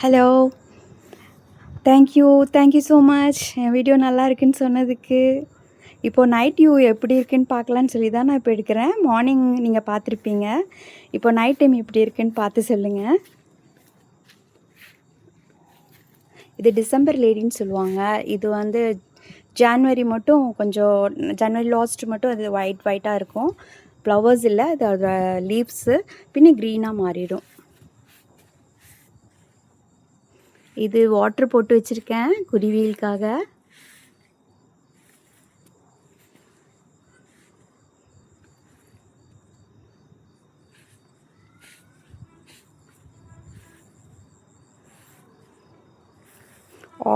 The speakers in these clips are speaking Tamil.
Hello. Thank you so much. N video நல்லா இருக்குன்னு சொன்னதுக்கு. இப்போ நைட் வியூ எப்படி இருக்குன்னு பார்க்கலான்னு சொல்லி தான் நான் இப்போ எடுக்கிறேன். மார்னிங் நீங்கள் பார்த்துருப்பீங்க. இப்போ நைட் டைம் எப்படி இருக்குன்னு பார்த்து சொல்லுங்கள். இது டிசம்பர் லேடின்னு சொல்லுவாங்க. இது வந்து ஜான்வரி மட்டும் கொஞ்சம் ஜனவரி லாஸ்ட் மட்டும் அது ஒயிட்டாக இருக்கும். ஃப்ளவர்ஸ் இல்லை, அதோட லீவ்ஸு பின்ன க்ரீனாக மாறிடும். இது வாட்டர் போட்டு வச்சுருக்கேன் குருவிகளுக்காக.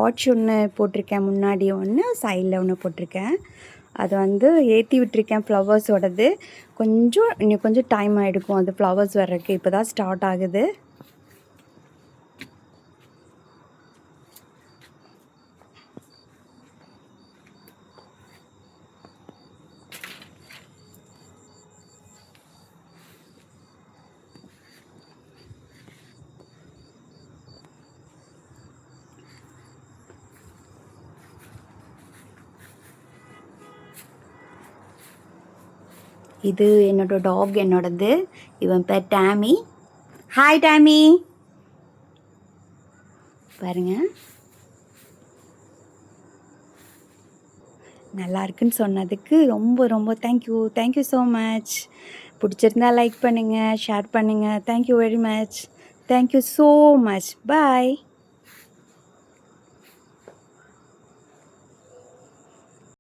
ஆர்ச் ஒன்று போட்டிருக்கேன், முன்னாடி ஒன்று சைடில் ஒன்று போட்டிருக்கேன். அது வந்து ஏற்றி விட்டுருக்கேன் ஃப்ளவர்ஸோடது. இன்னும் கொஞ்சம் டைம் ஆகிடுக்கும் அது ஃப்ளவர்ஸ் வர்றதுக்கு. இப்போ தான் ஸ்டார்ட் ஆகுது. இது என்னோடது. இவன் பேர் டேமி. ஹாய் டேமி, பாருங்க. நல்லா இருக்குன்னு சொன்னதுக்கு ரொம்ப ரொம்ப தேங்க்யூ ஸோ மச். பிடிச்சிருந்தா லைக் பண்ணுங்கள், ஷேர் பண்ணுங்கள். Thank you very much. Thank you so much. பாய்.